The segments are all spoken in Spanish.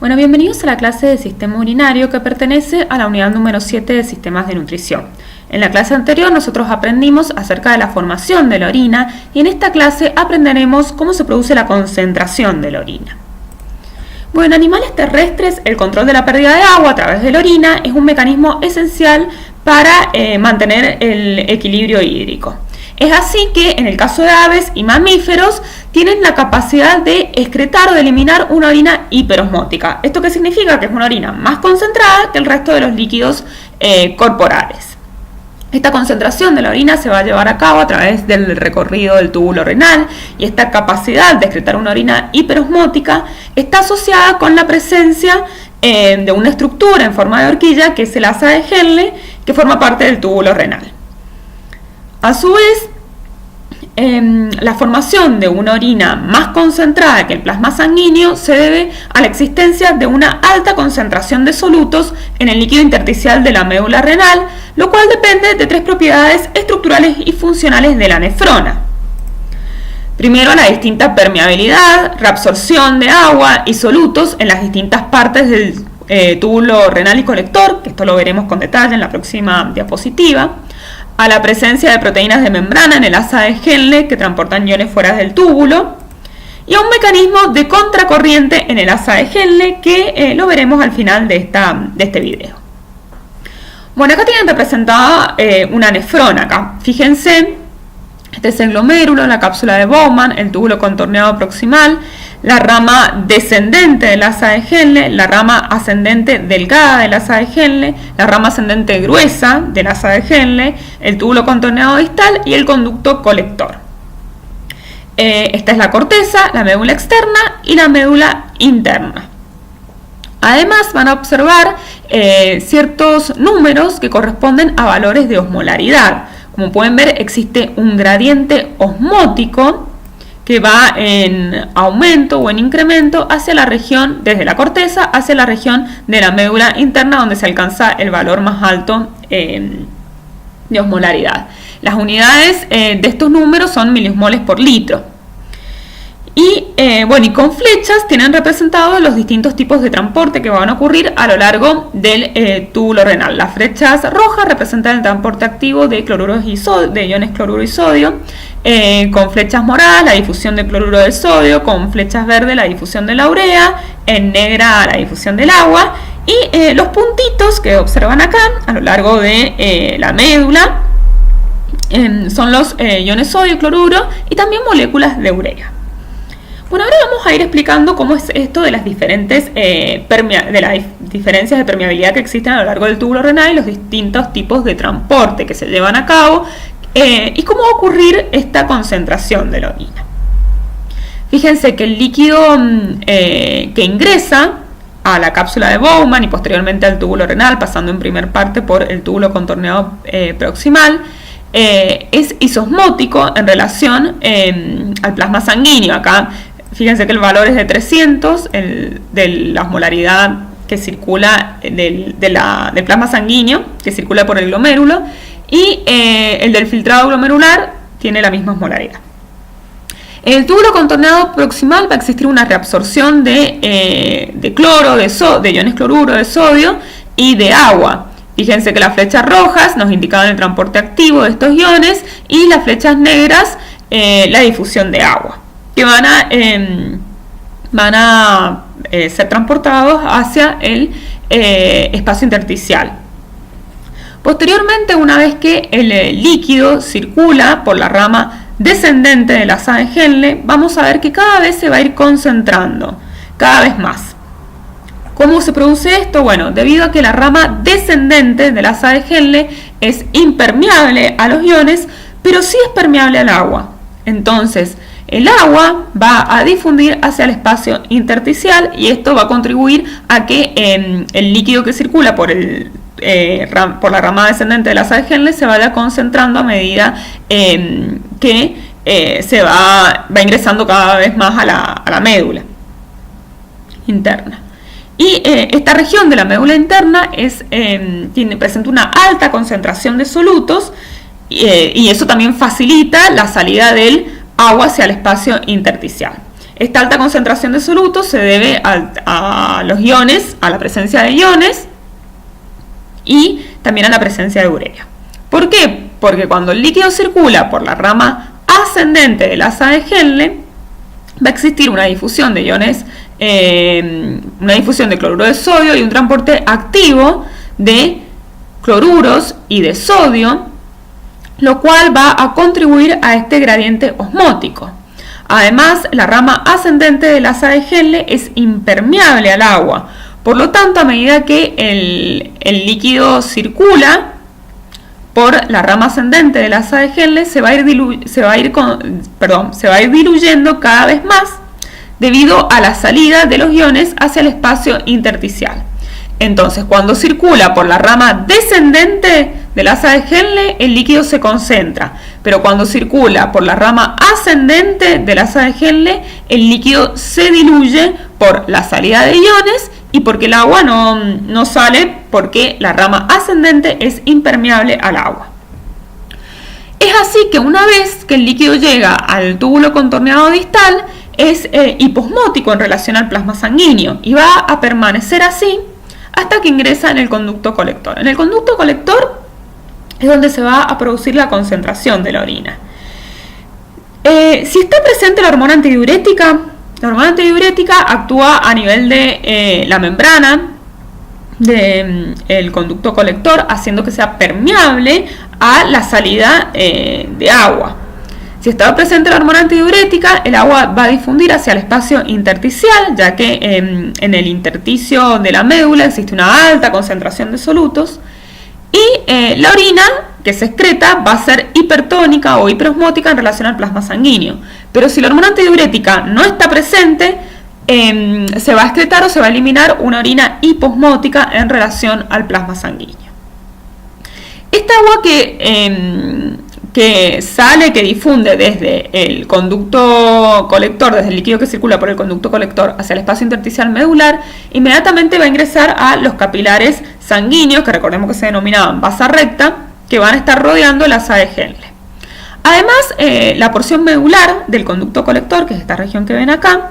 Bueno, bienvenidos a la clase de sistema urinario que pertenece a la unidad número 7 de sistemas de nutrición. En la clase anterior nosotros aprendimos acerca de la formación de la orina y en esta clase aprenderemos cómo se produce la concentración de la orina. Bueno, en animales terrestres el control de la pérdida de agua a través de la orina es un mecanismo esencial para mantener el equilibrio hídrico. Es así que en el caso de aves y mamíferos tienen la capacidad de excretar o de eliminar una orina hiperosmótica. ¿Esto qué significa? Que es una orina más concentrada que el resto de los líquidos corporales. Esta concentración de la orina se va a llevar a cabo a través del recorrido del túbulo renal y esta capacidad de excretar una orina hiperosmótica está asociada con la presencia de una estructura en forma de horquilla que es el asa de Henle que forma parte del túbulo renal. A su vez, la formación de una orina más concentrada que el plasma sanguíneo se debe a la existencia de una alta concentración de solutos en el líquido intersticial de la médula renal, lo cual depende de tres propiedades estructurales y funcionales de la nefrona. Primero, la distinta permeabilidad, reabsorción de agua y solutos en las distintas partes del túbulo renal y colector, que esto lo veremos con detalle en la próxima diapositiva. A la presencia de proteínas de membrana en el asa de Henle que transportan iones fuera del túbulo y a un mecanismo de contracorriente en el asa de Henle que lo veremos al final de este video. Bueno, acá tienen representada una nefrona. Acá, fíjense, este es el glomérulo, la cápsula de Bowman, el túbulo contorneado proximal, la rama descendente del asa de Henle, la rama ascendente delgada del asa de Henle, la rama ascendente gruesa del asa de Henle, el túbulo contorneado distal y el conducto colector. Esta es la corteza, la médula externa y la médula interna. Además van a observar ciertos números que corresponden a valores de osmolaridad. Como pueden ver, existe un gradiente osmótico que va en aumento o en incremento hacia la región, desde la corteza hacia la región de la médula interna, donde se alcanza el valor más alto de osmolaridad. Las unidades de estos números son miliosmoles por litro. Y con flechas tienen representados los distintos tipos de transporte que van a ocurrir a lo largo del túbulo renal. Las flechas rojas representan el transporte activo de iones cloruro y sodio, con flechas moradas la difusión de cloruro de sodio, con flechas verdes la difusión de la urea, en negra la difusión del agua y los puntitos que observan acá a lo largo de la médula son los iones sodio y cloruro y también moléculas de urea. Bueno, ahora vamos a ir explicando cómo es esto de las diferencias de permeabilidad que existen a lo largo del túbulo renal y los distintos tipos de transporte que se llevan a cabo y cómo va a ocurrir esta concentración de la orina. Fíjense que el líquido que ingresa a la cápsula de Bowman y posteriormente al túbulo renal, pasando en primer parte por el túbulo contorneado proximal, es isosmótico en relación al plasma sanguíneo. Acá fíjense que el valor es de 300 de la osmolaridad que circula del plasma sanguíneo que circula por el glomérulo y el del filtrado glomerular tiene la misma osmolaridad. En el túbulo contorneado proximal va a existir una reabsorción de cloro, de iones cloruro, de sodio y de agua. Fíjense que las flechas rojas nos indicaban el transporte activo de estos iones y las flechas negras la difusión de agua, que van a ser transportados hacia el espacio intersticial. Posteriormente, una vez que el líquido circula por la rama descendente del asa de Henle, vamos a ver que cada vez se va a ir concentrando, cada vez más. ¿Cómo se produce esto? Bueno, debido a que la rama descendente del asa de Henle es impermeable a los iones, pero sí es permeable al agua. Entonces, el agua va a difundir hacia el espacio intersticial y esto va a contribuir a que el líquido que circula por la rama descendente del asa de Henle se vaya concentrando a medida que se va ingresando cada vez más a la médula interna. Y esta región de la médula interna presenta una alta concentración de solutos y eso también facilita la salida del agua hacia el espacio intersticial. Esta alta concentración de solutos se debe a los iones, a la presencia de iones y también a la presencia de urea. ¿Por qué? Porque cuando el líquido circula por la rama ascendente del asa de Henle, va a existir una difusión de iones, una difusión de cloruro de sodio y un transporte activo de cloruros y de sodio, lo cual va a contribuir a este gradiente osmótico. Además, la rama ascendente del asa de Henle es impermeable al agua. Por lo tanto, a medida que el líquido circula por la rama ascendente del asa de Henle, se va a ir diluyendo cada vez más debido a la salida de los iones hacia el espacio intersticial. Entonces, cuando circula por la rama descendente del asa de Henle, el líquido se concentra, pero cuando circula por la rama ascendente del asa de Henle, el líquido se diluye por la salida de iones y porque el agua no sale, porque la rama ascendente es impermeable al agua. Es así que una vez que el líquido llega al túbulo contorneado distal, es hiposmótico en relación al plasma sanguíneo y va a permanecer así hasta que ingresa en el conducto colector. En el conducto colector es donde se va a producir la concentración de la orina. Si está presente la hormona antidiurética actúa a nivel de la membrana del conducto colector, haciendo que sea permeable a la salida de agua. Si está presente la hormona antidiurética, el agua va a difundir hacia el espacio intersticial, ya que en el intersticio de la médula existe una alta concentración de solutos, y la orina que se excreta va a ser hipertónica o hiperosmótica en relación al plasma sanguíneo. Pero si la hormona antidiurética no está presente, se va a excretar o se va a eliminar una orina hiposmótica en relación al plasma sanguíneo. Esta agua que sale, que difunde desde el conducto colector, desde el líquido que circula por el conducto colector hacia el espacio intersticial medular, inmediatamente va a ingresar a los capilares sanguíneos, que recordemos que se denominaban vasa recta, que van a estar rodeando el asa de Henle. Además, la porción medular del conducto colector, que es esta región que ven acá,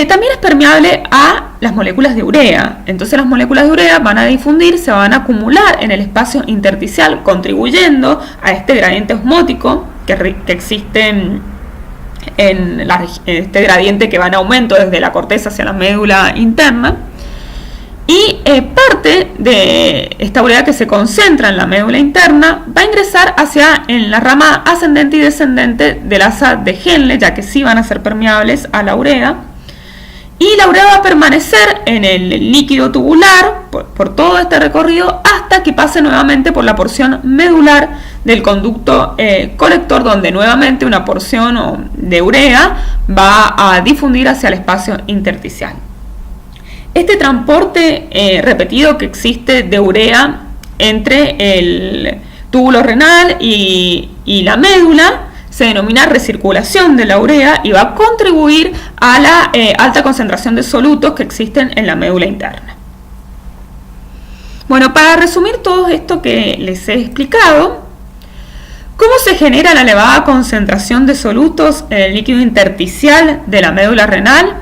también es permeable a las moléculas de urea. Entonces las moléculas de urea van a difundir, se van a acumular en el espacio intersticial, contribuyendo a este gradiente osmótico que existe en este gradiente que va en aumento desde la corteza hacia la médula interna. Y parte de esta urea que se concentra en la médula interna va a ingresar en la rama ascendente y descendente del asa de Henle, ya que sí van a ser permeables a la urea. Y la urea va a permanecer en el líquido tubular por todo este recorrido hasta que pase nuevamente por la porción medular del conducto colector, donde nuevamente una porción de urea va a difundir hacia el espacio intersticial. Este transporte repetido que existe de urea entre el túbulo renal y la médula se denomina recirculación de la urea y va a contribuir a la alta concentración de solutos que existen en la médula interna. Bueno, para resumir todo esto que les he explicado, ¿cómo se genera la elevada concentración de solutos en el líquido intersticial de la médula renal?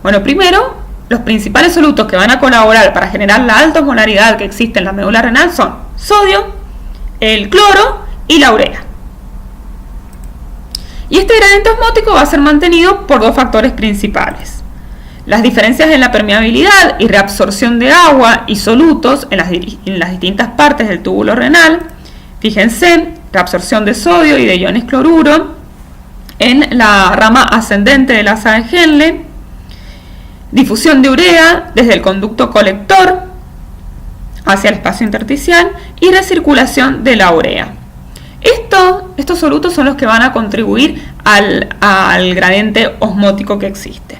Bueno, primero, los principales solutos que van a colaborar para generar la alta osmolaridad que existe en la médula renal son sodio, el cloro y la urea. Y este gradiente osmótico va a ser mantenido por dos factores principales: las diferencias en la permeabilidad y reabsorción de agua y solutos en las distintas partes del túbulo renal. Fíjense, reabsorción de sodio y de iones cloruro en la rama ascendente del asa de Henle, difusión de urea desde el conducto colector hacia el espacio intersticial y recirculación de la urea. Estos solutos son los que van a contribuir al gradiente osmótico que existe.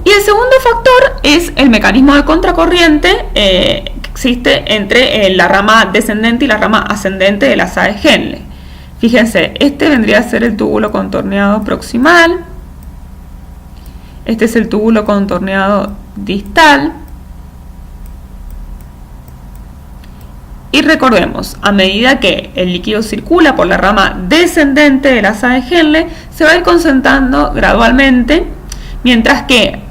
Y el segundo factor es el mecanismo de contracorriente que existe entre la rama descendente y la rama ascendente del asa de Henle. Fíjense, este vendría a ser el túbulo contorneado proximal, este es el túbulo contorneado distal, y recordemos, a medida que el líquido circula por la rama descendente de la asa de Henle, se va a ir concentrando gradualmente, mientras que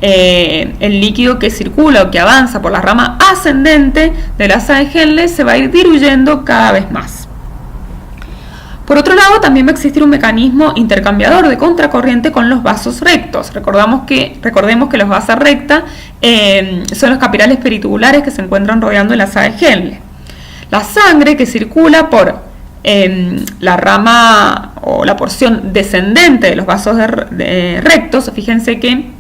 el líquido que circula o que avanza por la rama ascendente de la asa de Henle se va a ir diluyendo cada vez más. Por otro lado, también va a existir un mecanismo intercambiador de contracorriente con los vasos rectos. Recordemos que los vasos recta son los capilares peritubulares que se encuentran rodeando la asa de Henle. La sangre que circula por la rama o la porción descendente de los vasos rectos, fíjense que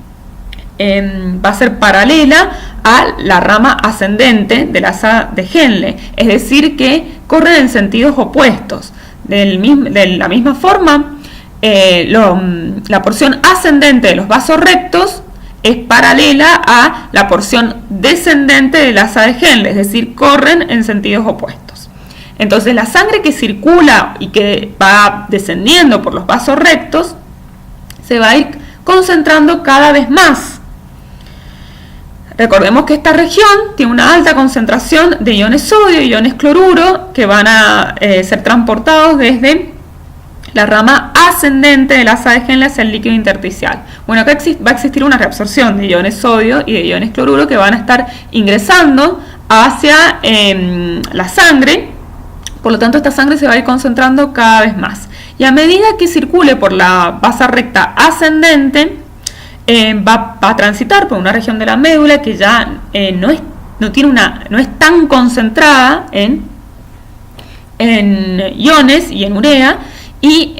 va a ser paralela a la rama ascendente de la asa de Henle, es decir, que corren en sentidos opuestos. De la misma forma, la porción ascendente de los vasos rectos es paralela a la porción descendente de la asa de Henle, es decir, corren en sentidos opuestos. Entonces, la sangre que circula y que va descendiendo por los vasos rectos se va a ir concentrando cada vez más. Recordemos que esta región tiene una alta concentración de iones sodio y iones cloruro que van a ser transportados desde la rama ascendente de la asa de Henle hacia el líquido intersticial. Bueno, acá va a existir una reabsorción de iones sodio y de iones cloruro que van a estar ingresando hacia la sangre, por lo tanto esta sangre se va a ir concentrando cada vez más. Y a medida que circule por la vasa recta ascendente, va a transitar por una región de la médula que ya no es tan concentrada en iones y en urea, y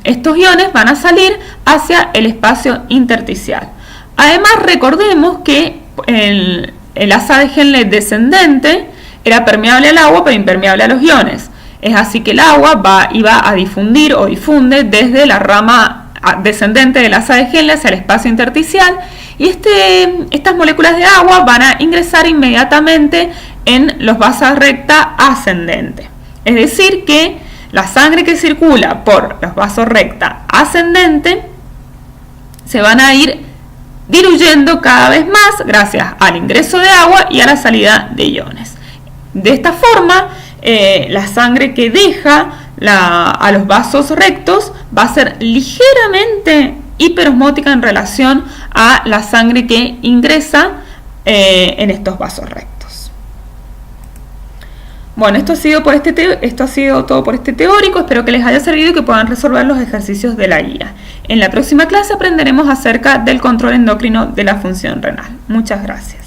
estos iones van a salir hacia el espacio intersticial. Además, recordemos que el asa de Henle descendente era permeable al agua pero impermeable a los iones. Es así que el agua iba a difundir o difunde desde la rama descendente de la asa de Henle hacia el espacio intersticial, y estas moléculas de agua van a ingresar inmediatamente en los vasos recta ascendente. Es decir, que la sangre que circula por los vasos recta ascendente se van a ir diluyendo cada vez más gracias al ingreso de agua y a la salida de iones. De esta forma, la sangre que deja a los vasos rectos va a ser ligeramente hiperosmótica en relación a la sangre que ingresa en estos vasos rectos. Bueno, esto ha sido todo por este teórico. Espero que les haya servido y que puedan resolver los ejercicios de la guía. En la próxima clase aprenderemos acerca del control endocrino de la función renal. Muchas gracias.